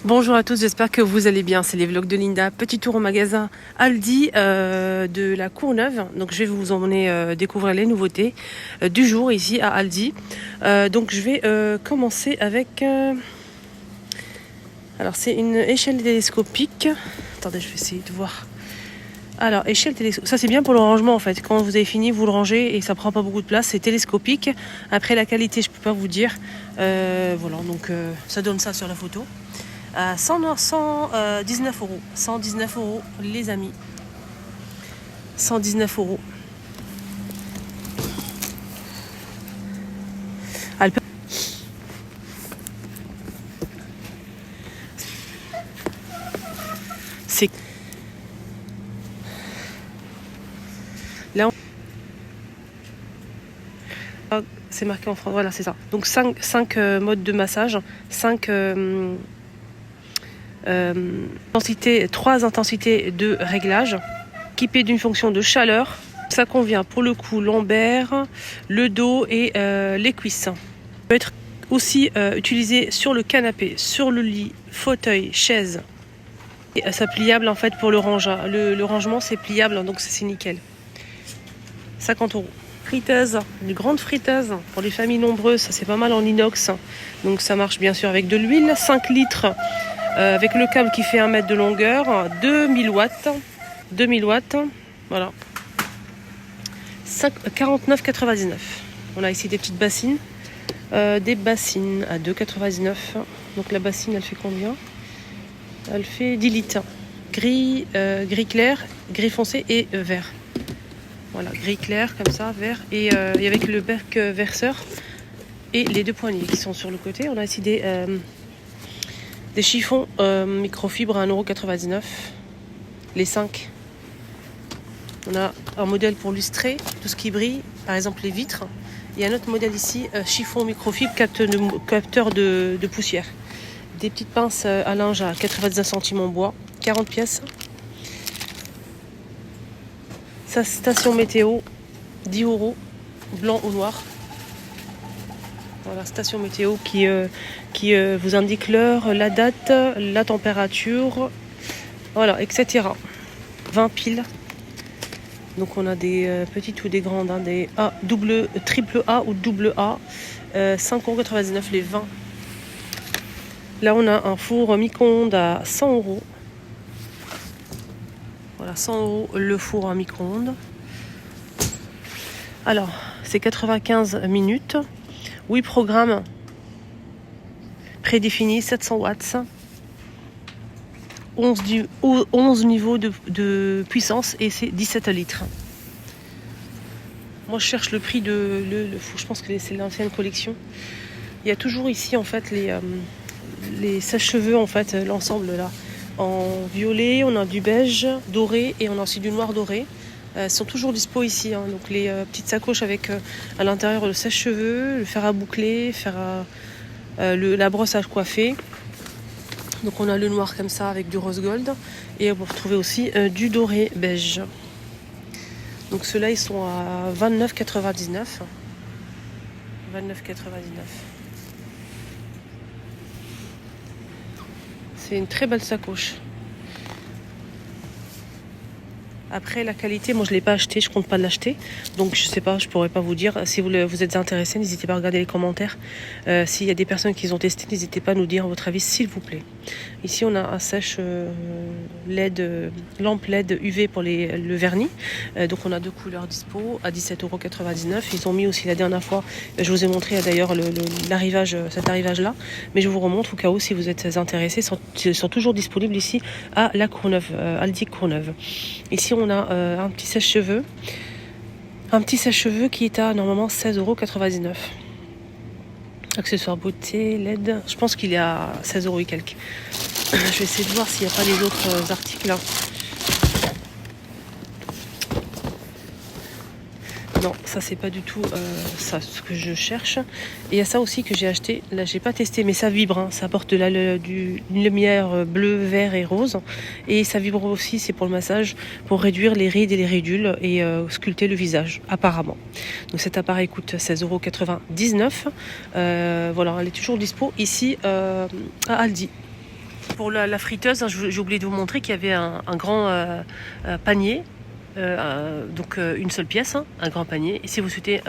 Bonjour à tous, j'espère que vous allez bien. C'est les vlogs de Linda. Petit tour au magasin Aldi de la Courneuve. Donc je vais vous emmener découvrir les nouveautés du jour ici à Aldi. Donc je vais commencer avec... Alors c'est une échelle télescopique. Attendez, je vais essayer de voir. Alors échelle télescopique, ça c'est bien pour le rangement en fait. Quand vous avez fini, vous le rangez et ça prend pas beaucoup de place. C'est télescopique. Après la qualité, je peux pas vous dire. Voilà, donc ça donne ça sur la photo. 119 euros. 119 euros, les amis. 119 euros. C'est là, c'est marqué en France. Voilà, c'est ça. Donc 5 modes de massage, 5 3 intensités de réglage, équipé d'une fonction de chaleur. Ça convient pour le cou, lombaire, le dos et les cuisses. Ça peut être aussi utilisé sur le canapé, sur le lit, fauteuil, chaise. Et ça pliable en fait pour le rangement. Le rangement c'est pliable, donc c'est nickel. 50 euros. Friteuse, une grande friteuse pour les familles nombreuses, ça c'est pas mal en inox. Donc ça marche bien sûr avec de l'huile, 5 litres. Avec le câble qui fait 1 mètre de longueur, 2000 watts, voilà, 49,99. On a ici des petites bassines, des bassines à 2,99. Donc la bassine, elle fait combien? Elle fait 10 litres. Gris clair, gris foncé et vert. Voilà, gris clair comme ça, vert et avec le bec verseur et les 2 poignées qui sont sur le côté. On a ici des chiffons microfibres à 1,99€. Les 5. On a un modèle pour lustrer tout ce qui brille, par exemple les vitres. Il y a un autre modèle ici, chiffon microfibre, capteur de poussière. Des petites pinces à linge à 99 centimes en bois, 40 pièces. Sa station météo, 10 euros, blanc ou noir. Voilà, station météo qui vous indique l'heure, la date, la température, voilà, etc. 20 piles. Donc on a des petites ou des grandes, hein, des triple A ou double A, 5,99€ les 20. Là on a un four micro-ondes à 100 euros. Voilà, 100 euros le four à micro-ondes. Alors, c'est 95 minutes. 8 programmes prédéfinis, 700 watts. 11 niveaux de puissance et c'est 17 litres. Moi je cherche le prix de je pense que c'est l'ancienne collection. Il y a toujours ici en fait les sèche-cheveux en fait, l'ensemble là. En violet, on a du beige doré et on a aussi du noir doré. Sont toujours dispo ici, hein. Donc les petites sacoches avec à l'intérieur le sèche-cheveux, le fer à boucler, la brosse à coiffer. Donc on a le noir comme ça avec du rose gold et vous retrouvez aussi du doré beige. Donc ceux-là ils sont à 29,99. 29,99. C'est une très belle sacoche. Après la qualité, moi je ne l'ai pas acheté, je compte pas l'acheter. Donc je sais pas, je pourrais pas vous dire. Si vous êtes intéressé, n'hésitez pas à regarder les commentaires. S'il y a des personnes qui ont testé, n'hésitez pas à nous dire votre avis s'il vous plaît. Ici on a un sèche LED, lampe LED UV pour le vernis. Donc on a 2 couleurs dispo à 17,99€. Ils ont mis aussi la dernière fois, je vous ai montré d'ailleurs cet arrivage là. Mais je vous remontre au cas où si vous êtes intéressés. Ils sont toujours disponibles ici à la Courneuve, Aldi Courneuve. Ici on a un petit sèche-cheveux. Un petit sèche-cheveux qui est à normalement 16,99€. Accessoires beauté, LED. Je pense qu'il est à 16€ et quelques. Je vais essayer de voir s'il n'y a pas les autres articles. Non, ça c'est pas du tout ça ce que je cherche. Et il y a ça aussi que j'ai acheté. Là j'ai pas testé, mais ça vibre. Hein. Ça apporte une lumière bleu, vert et rose. Et ça vibre aussi, c'est pour le massage, pour réduire les rides et les ridules et sculpter le visage, apparemment. Donc cet appareil coûte 16,99€. Voilà, elle est toujours dispo ici à Aldi. Pour la friteuse, hein, j'ai oublié de vous montrer qu'il y avait un grand panier. Donc une seule pièce, hein, un grand panier. Et si vous souhaitez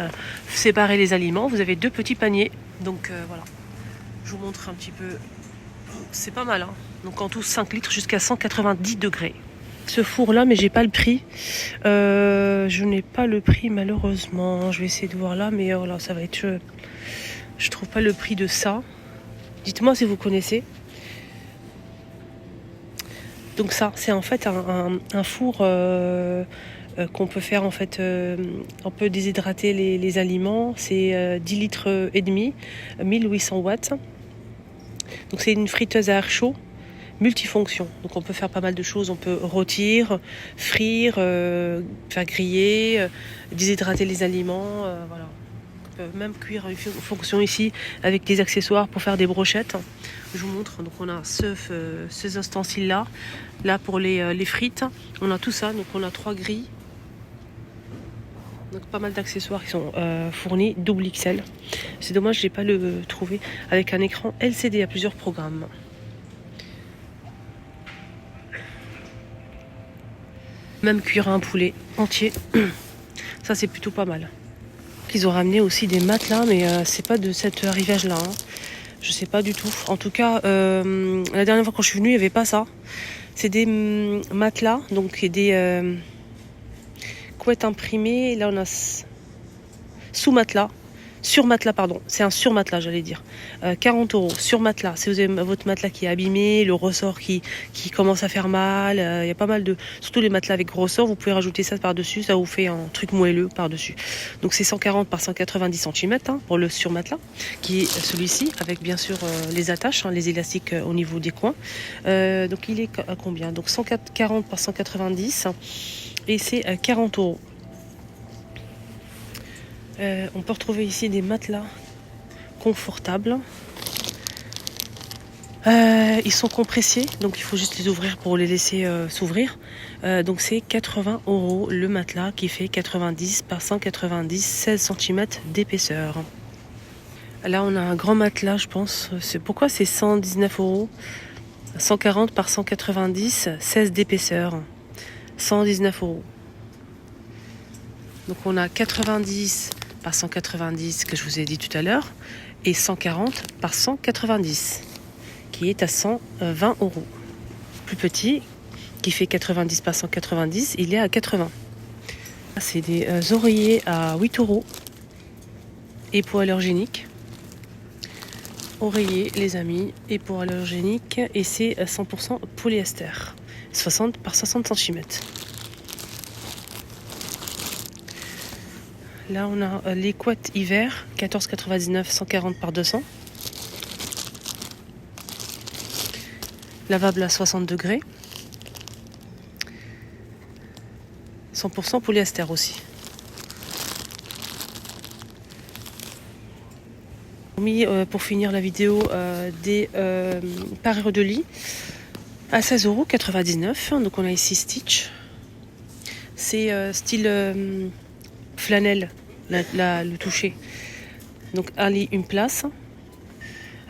séparer les aliments, vous avez 2 petits paniers. Donc voilà, je vous montre un petit peu. C'est pas mal, hein. Donc en tout 5 litres jusqu'à 190 degrés. Ce four là, mais j'ai pas le prix. Je n'ai pas le prix malheureusement. Je vais essayer de voir là, mais voilà, ça va être. Je trouve pas le prix de ça. Dites-moi si vous connaissez. Donc ça, c'est en fait un four qu'on peut faire en fait. On peut déshydrater les aliments. C'est 10 litres et demi, 1800 watts. Donc c'est une friteuse à air chaud multifonction. Donc on peut faire pas mal de choses. On peut rôtir, frire, faire griller, déshydrater les aliments. Voilà. On peut même cuire une fonction ici avec des accessoires pour faire des brochettes. Je vous montre. Donc on a ces ustensiles là. Là pour les frites. On a tout ça. Donc on a 3 grilles. Donc pas mal d'accessoires qui sont fournis, double XL. C'est dommage, je n'ai pas le trouvé avec un écran LCD à plusieurs programmes. Même cuire un poulet entier. Ça c'est plutôt pas mal. Ils ont ramené aussi des matelas, mais c'est pas de cet arrivage-là. Hein. Je sais pas du tout. En tout cas, la dernière fois quand je suis venue, il n'y avait pas ça. C'est des matelas, donc des couettes imprimées. Là, on a sous-matelas. Sur-matelas, pardon. C'est un sur-matelas, j'allais dire. 40 € sur-matelas. Si vous avez votre matelas qui est abîmé, le ressort qui commence à faire mal, il y a pas mal de... Surtout les matelas avec ressort, vous pouvez rajouter ça par-dessus. Ça vous fait un truc moelleux par-dessus. Donc c'est 140 par 190 cm hein, pour le sur-matelas, qui est celui-ci, avec bien sûr les attaches, hein, les élastiques au niveau des coins. Donc il est à combien? Donc 140 par 190 et c'est 40 €. On peut retrouver ici des matelas confortables. Ils sont compressés, donc il faut juste les ouvrir pour les laisser s'ouvrir. Donc c'est 80 € le matelas qui fait 90 par 190, 16 cm d'épaisseur. Là on a un grand matelas, je pense. Pourquoi c'est 119 €? 140 par 190, 16 d'épaisseur. 119 €. Donc on a 90 par 190 que je vous ai dit tout à l'heure et 140 par 190 qui est à 120 €. Plus petit qui fait 90 par 190, il est à 80. C'est des oreillers à 8 € hypoallergéniques. Oreiller les amis, hypoallergénique et c'est 100% polyester. 60 par 60 cm. Là, on a les couettes hiver, 14,99, 140 par 200. Lavable à 60 degrés. 100% polyester aussi. Mis pour finir la vidéo des parures de lit à 16,99 €. Donc on a ici Stitch. C'est style flanelle, le toucher. Donc un lit, une place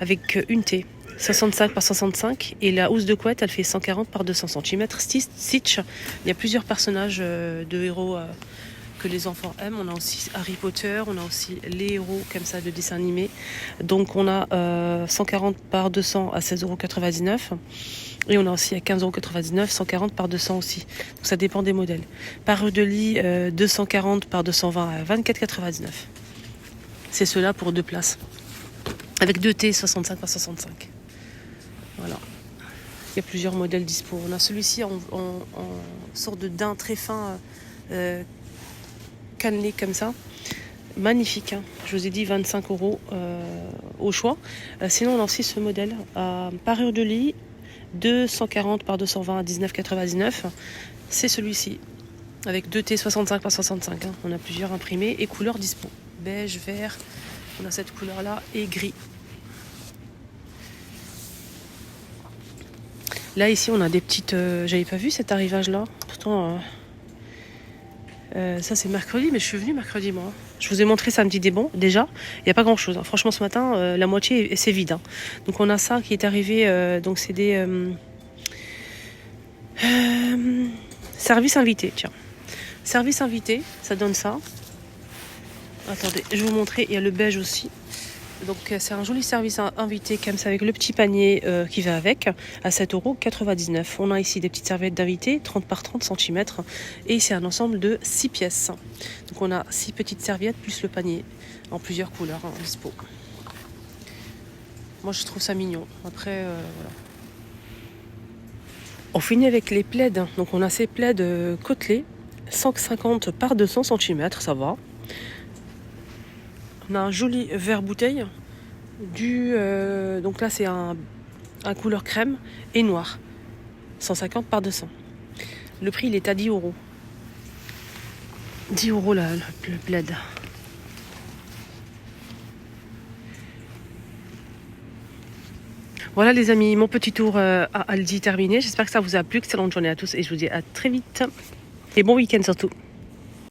avec une T, 65 par 65 et la housse de couette elle fait 140 par 200 cm. Stitch, il y a plusieurs personnages de héros que les enfants aiment. On a aussi Harry Potter, on a aussi les héros comme ça de dessins animés. Donc on a 140 par 200 à 16,99 € et on a aussi à 15,99 €, 140 par 200 aussi. Donc ça dépend des modèles. Parure de lit 240 par 220 à 24,99 €. C'est cela pour 2 places. Avec 2 T 65 par 65. Voilà. Il y a plusieurs modèles dispo. On a celui-ci en sorte de daim très fin cannelé comme ça. Magnifique, hein. Je vous ai dit 25 € au choix. Sinon on a aussi ce modèle à parure de lit 240 par 220 à 19,99 €. C'est celui-ci avec 2 T 65 par 65 hein. On a plusieurs imprimés et couleurs dispo, beige, vert, on a cette couleur là et gris. Là ici on a des petites j'avais pas vu cet arrivage là, pourtant Ça c'est mercredi, mais je suis venue mercredi moi. Je vous ai montré samedi des bons déjà. Il n'y a pas grand chose. Hein. Franchement ce matin, la moitié c'est vide. Hein. Donc on a ça qui est arrivé. Donc c'est des services invités. Tiens, service invité, ça donne ça. Attendez, je vais vous montrer. Il y a le beige aussi. Donc c'est un joli service invité comme ça avec le petit panier qui va avec à 7,99 €. On a ici des petites serviettes d'invité 30 par 30 cm et c'est un ensemble de 6 pièces. Donc on a 6 petites serviettes plus le panier en plusieurs couleurs en dispo. Moi je trouve ça mignon. Après voilà. On finit avec les plaids. Donc on a ces plaids côtelés 150 par 200 cm, ça va. On a un joli verre bouteille donc là c'est un couleur crème et noir 150 par 200. Le prix il est à 10 €. 10 € le plaid. Voilà les amis, mon petit tour à Aldi terminé. J'espère que ça vous a plu. Excellente journée à tous et je vous dis à très vite. Et bon week-end surtout.